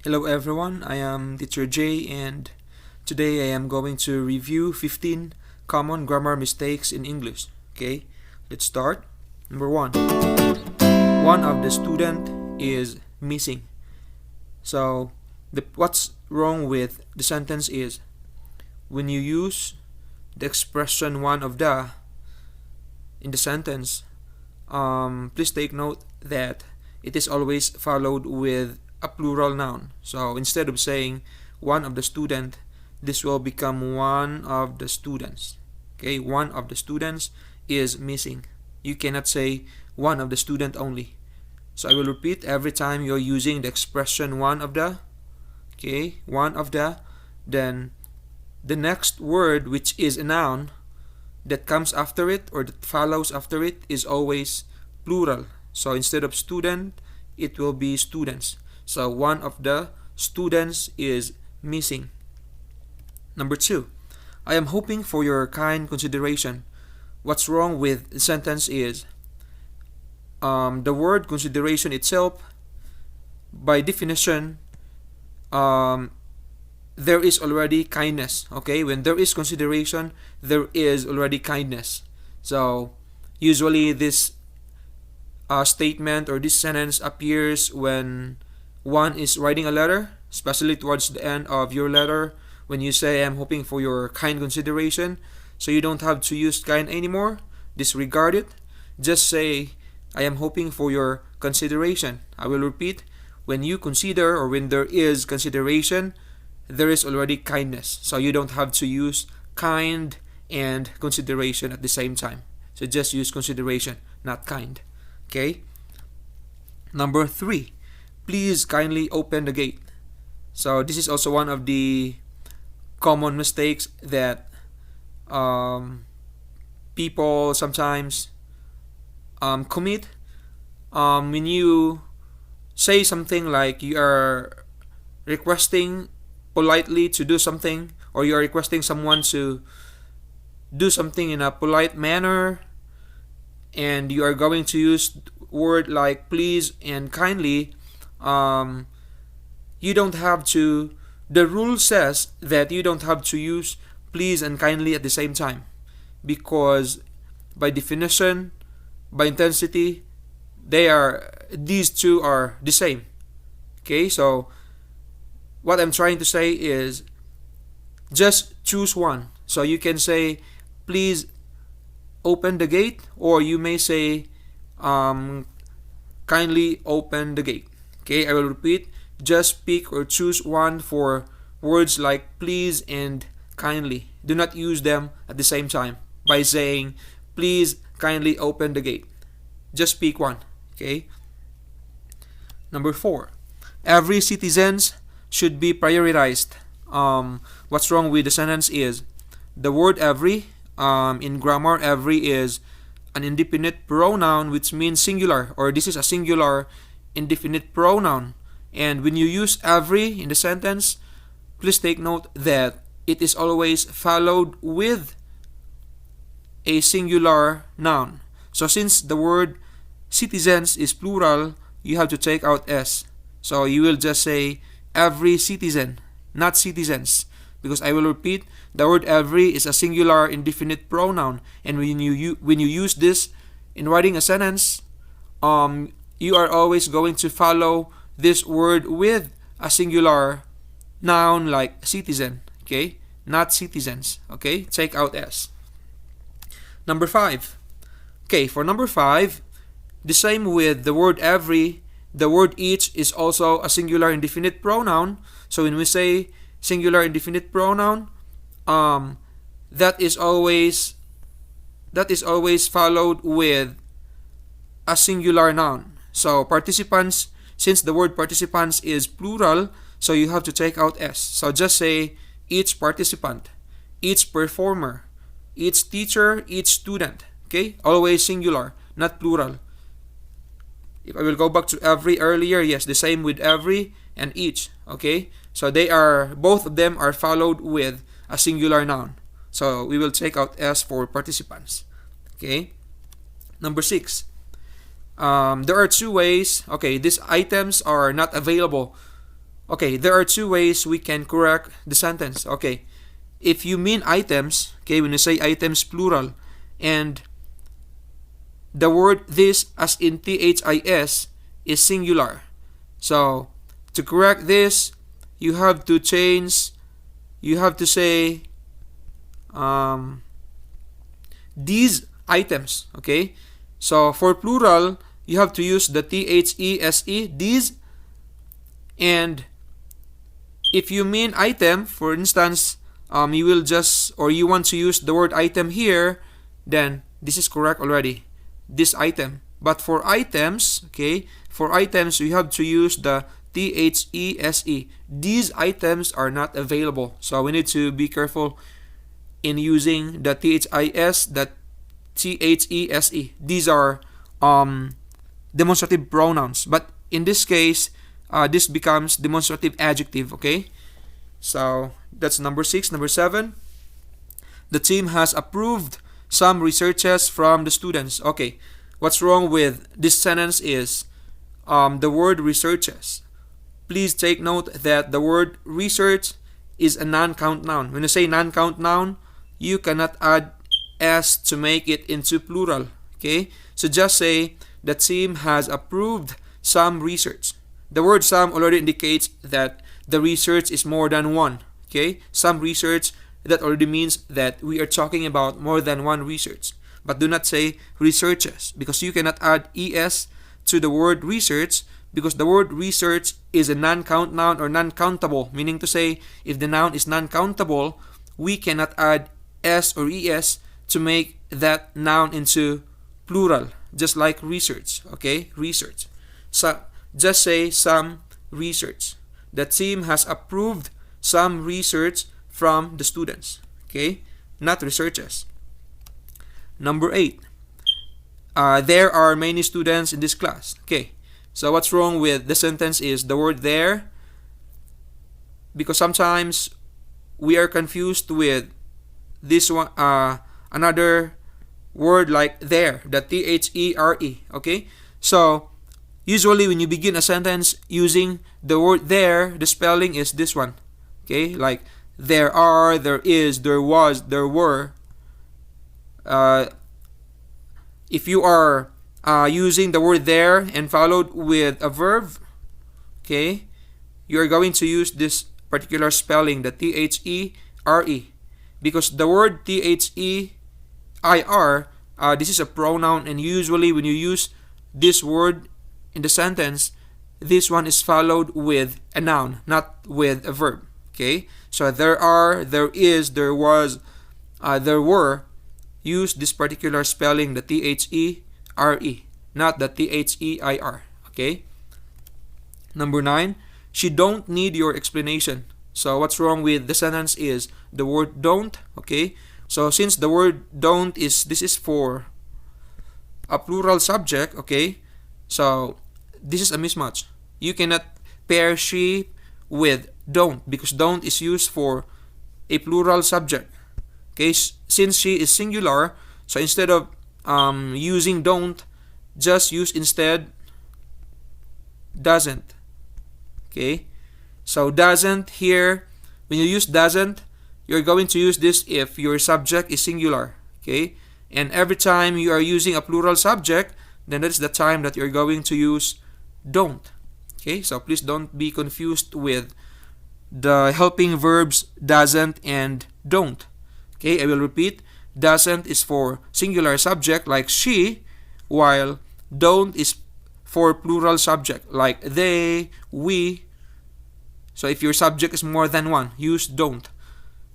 Hello everyone, I am Teacher J and today I am going to review 15 common grammar mistakes in English. Okay, let's start. Number 1. One of the student is missing. So, what's wrong with the sentence is when you use the expression one of the in the sentence, please take note that it is always followed with a plural noun. So instead of saying one of the student, this will become one of the students. Okay, one of the students is missing. You cannot say one of the student only. So I will repeat every time you're using the expression one of the. Okay, one of the. Then the next word, which is a noun, that comes after it or that follows after it is always plural. So instead of student, it will be students. So one of the students is missing. Number 2. I am hoping for your kind consideration. What's wrong with the sentence is the word consideration itself, by definition, there is already kindness. Okay, when there is consideration, there is already kindness. So usually this statement or this sentence appears when one is writing a letter, especially towards the end of your letter, when you say I'm hoping for your kind consideration. So you don't have to use kind anymore, disregard it, just say I am hoping for your consideration. I will repeat, when you consider or when there is consideration, there is already kindness. So you don't have to use kind and consideration at the same time. So just use consideration, not kind. Okay? Number 3. Please kindly open the gate. So this is also one of the common mistakes that people sometimes commit. When you say something like you are requesting politely to do something, or you are requesting someone to do something in a polite manner, and you are going to use word like please and kindly, you don't have to, the rule says that you don't have to use please and kindly at the same time, because by definition, by intensity, these two are the same. Okay, so what I'm trying to say is just choose one. So you can say please open the gate, or you may say kindly open the gate. Okay, I will repeat, just pick or choose one for words like please and kindly. Do not use them at the same time by saying please kindly open the gate. Just pick one. Okay. Number 4. Every citizens should be prioritized. What's wrong with the sentence is the word every, in grammar, every is an indefinite pronoun, which means singular, or this is a singular indefinite pronoun. And when you use every in the sentence, please take note that it is always followed with a singular noun. So since the word citizens is plural, you have to take out S. So you will just say every citizen, not citizens, because I will repeat, the word every is a singular indefinite pronoun, and when you use this in writing a sentence, you are always going to follow this word with a singular noun like citizen. Okay, not citizens. Okay, take out S. Number 5. Okay, for number 5, the same with the word every, the word each is also a singular indefinite pronoun. So when we say singular indefinite pronoun, that is always followed with a singular noun. So participants, since the word participants is plural, so you have to take out S. So just say each participant, each performer, each teacher, each student. Okay, always singular, not plural. If I will go back to every earlier, yes, the same with every and each. Okay, so both of them are followed with a singular noun. So we will take out S for participants. Okay. Number 6. There are 2 ways. Okay, these items are not available Okay, there are two ways we can correct the sentence. Okay, if you mean items, okay, when you say items plural, and the word this as in THIS is singular. So to correct this, you have to say these items. Okay, so for plural, you have to use the THESE, these. And if you mean item, for instance, you will just, or you want to use the word item here, then this is correct already, this item. But for items, okay, for items, you have to use the THESE. These items are not available. So we need to be careful in using the THIS, the THESE. These are demonstrative pronouns. But in this case, this becomes demonstrative adjective, okay? So that's number 6. Number 7, the team has approved some researches from the students. Okay, what's wrong with this sentence is the word researches. Please take note that the word research is a non-count noun. When you say non-count noun, you cannot add s to make it into plural. Okay, so just say the team has approved some research. The word some already indicates that the research is more than one. Okay, some research, that already means that we are talking about more than one research. But do not say researches, because you cannot add es to the word research, because the word research is a non-count noun or non-countable, meaning to say if the noun is non-countable, we cannot add s or es to make that noun into plural, just like research. Okay, research. So just say some research. The team has approved some research from the students. Okay, not researches. Number 8, there are many students in this class. Okay, so what's wrong with the sentence is the word there, because sometimes we are confused with this one, another word like there, the THERE. Okay, so usually when you begin a sentence using the word there, the spelling is this one. Okay, like there are, there is, there was, there were. If you are using the word there and followed with a verb, okay, you are going to use this particular spelling, the THERE, because the word THEIR, this is a pronoun, and usually when you use this word in the sentence, this one is followed with a noun, not with a verb. Okay, so there are, there is, there was, there were. Use this particular spelling, the THERE, not the THEIR. Okay. Number 9, she don't need your explanation. So what's wrong with the sentence is the word don't. Okay, so since the word don't is, this is for a plural subject. Okay, so this is a mismatch. You cannot pair she with don't, because don't is used for a plural subject. Okay, since she is singular, so instead of using don't, just use instead doesn't. Okay, so doesn't here, when you use doesn't, you're going to use this if your subject is singular. Okay, and every time you are using a plural subject, then that is the time that you're going to use don't. Okay, so please don't be confused with the helping verbs doesn't and don't. Okay, I will repeat. Doesn't is for singular subject like she, while don't is for plural subject like they, we. So if your subject is more than one, use don't.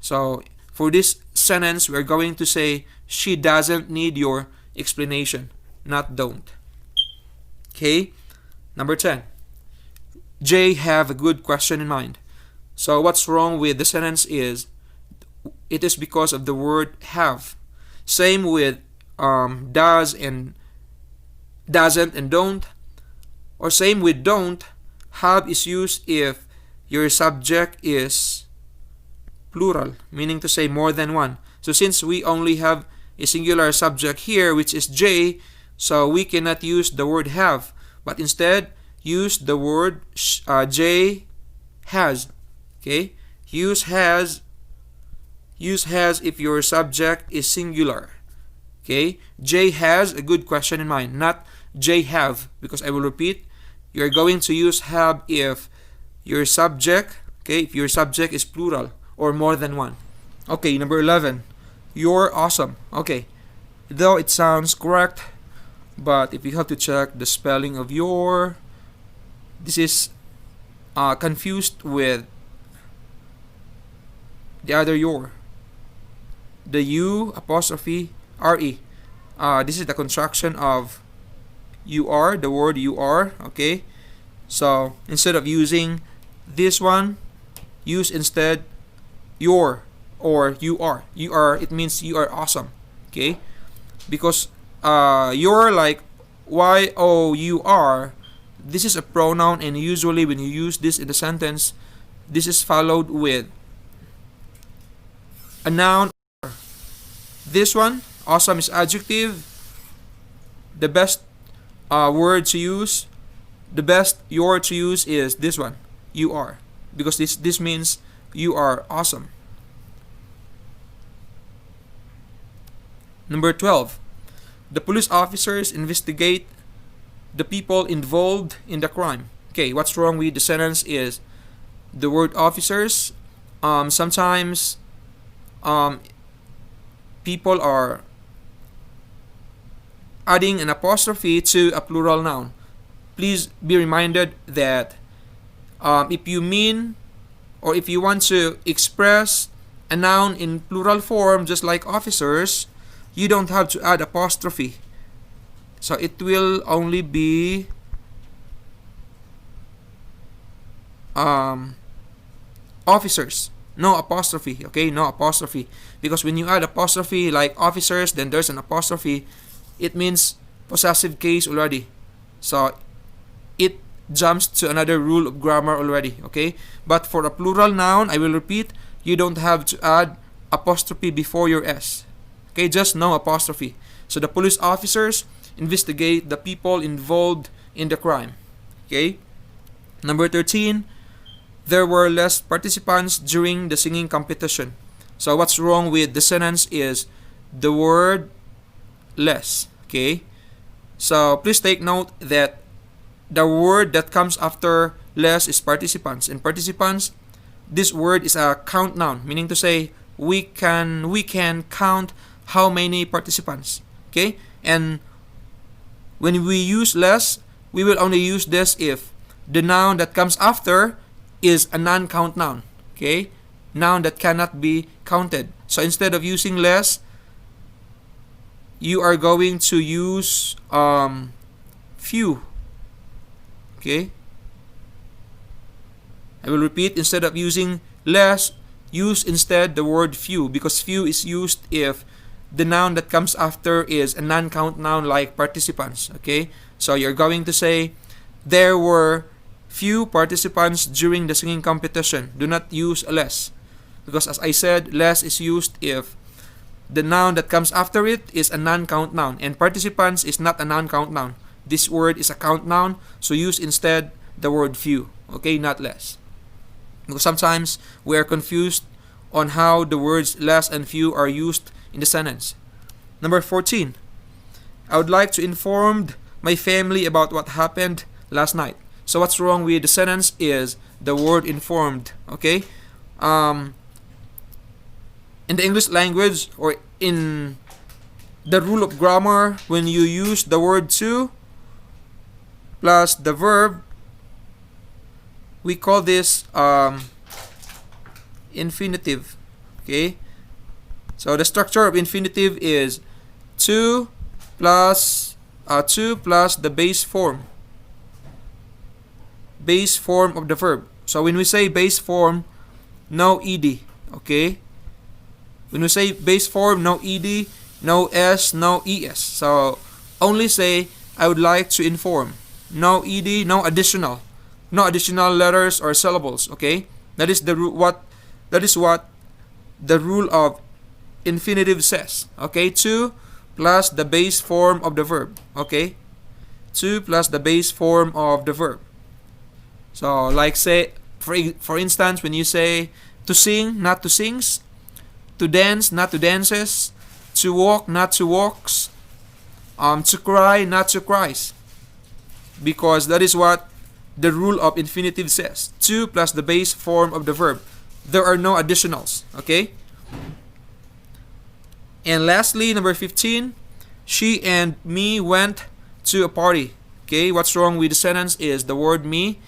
So for this sentence, we are going to say she doesn't need your explanation, not don't. Okay, number 10. Jay have a good question in mind. So what's wrong with the sentence is it is because of the word have. Same with does and doesn't and don't, or same with don't. Have is used if your subject is plural, meaning to say more than one. So since we only have a singular subject here, which is J, so we cannot use the word have, but instead use the word J has. Okay? Use has. Use has if your subject is singular. Okay? J has a good question in mind, not J have, because I will repeat, you're going to use have if your subject, okay, if your subject is plural or more than one. Okay, number 11. You're awesome. Okay. Though it sounds correct, but if you have to check the spelling of your, this is confused with the other your. The U apostrophe RE. This is the construction of you are, the word you are, okay? So instead of using this one, use instead your or you are. You are, it means you are awesome, okay? Because you're like Y-O-U-R, this is a pronoun, and usually when you use this in the sentence, this is followed with a noun. This one, awesome, is adjective. The best word to use, the best your to use is this one, you are, because this means you are awesome. Number 12. The police officers investigate the people involved in the crime. Okay, what's wrong with the sentence is the word officers. Sometimes people are adding an apostrophe to a plural noun. Please be reminded that if you mean or if you want to express a noun in plural form just like officers, you don't have to add apostrophe. So it will only be officers. No apostrophe, okay? No apostrophe. Because when you add apostrophe like officers, then there's an apostrophe, it means possessive case already. So it jumps to another rule of grammar already, okay? But for a plural noun, I will repeat, you don't have to add apostrophe before your S. Okay, just no apostrophe. So the police officers investigate the people involved in the crime. Okay? Number 13, there were less participants during the singing competition. So what's wrong with the sentence is the word less. Okay? So please take note that the word that comes after less is participants. And participants, this word is a count noun, meaning to say we can count how many participants. Okay? And when we use less, we will only use this if the noun that comes after is a non-count noun. Okay? Noun that cannot be counted. So instead of using less, you are going to use few. Okay? I will repeat, instead of using less, use instead the word few, because few is used if the noun that comes after is a non-count noun like participants. Okay? So you're going to say, there were few participants during the singing competition. Do not use less. Because as I said, less is used if the noun that comes after it is a non-count noun. And participants is not a non-count noun. This word is a count noun. So use instead the word few. Okay? Not less. Because sometimes we are confused on how the words less and few are used in the sentence. Number 14. I would like to inform my family about what happened last night. So what's wrong with the sentence is the word informed. Okay? In the English language or in the rule of grammar, when you use the word to plus the verb, we call this infinitive. Okay? So the structure of infinitive is to plus the base form. Base form of the verb. So when we say base form, no ed. Okay? When we say base form, no ed, no s, no es. So only say I would like to inform. No ed, no additional letters or syllables. Okay? That is what the rule of infinitive says. Okay? To plus the base form of the verb. Okay? To plus the base form of the verb. So like say For instance, when you say to sing, not to sings, to dance, not to dances, to walk, not to walks, to cry, not to cries. Because that is what the rule of infinitive says. To plus the base form of the verb. There are no additionals. Okay? And lastly, number 15, she and me went to a party. Okay, what's wrong with the sentence is the word me.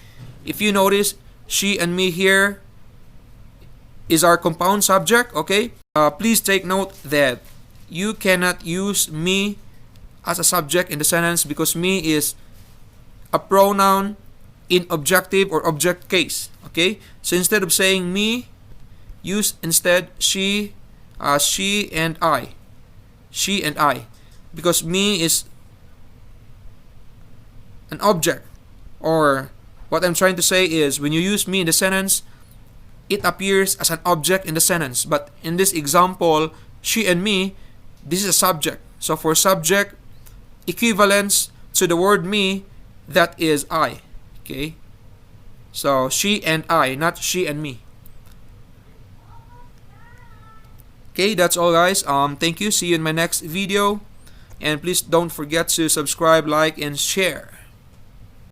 If you notice, she and me here is our compound subject. Okay, please take note that you cannot use me as a subject in the sentence because me is a pronoun in objective or object case. Okay, so instead of saying me, use instead she and I. She and I. Because me is an object. Or what I'm trying to say is when you use me in the sentence, it appears as an object in the sentence. But in this example, she and me, this is a subject. So for subject equivalence to the word me, that is I. Okay? So she and I, not she and me. Okay, that's all guys. Thank you. See you in my next video. And please don't forget to subscribe, like, and share.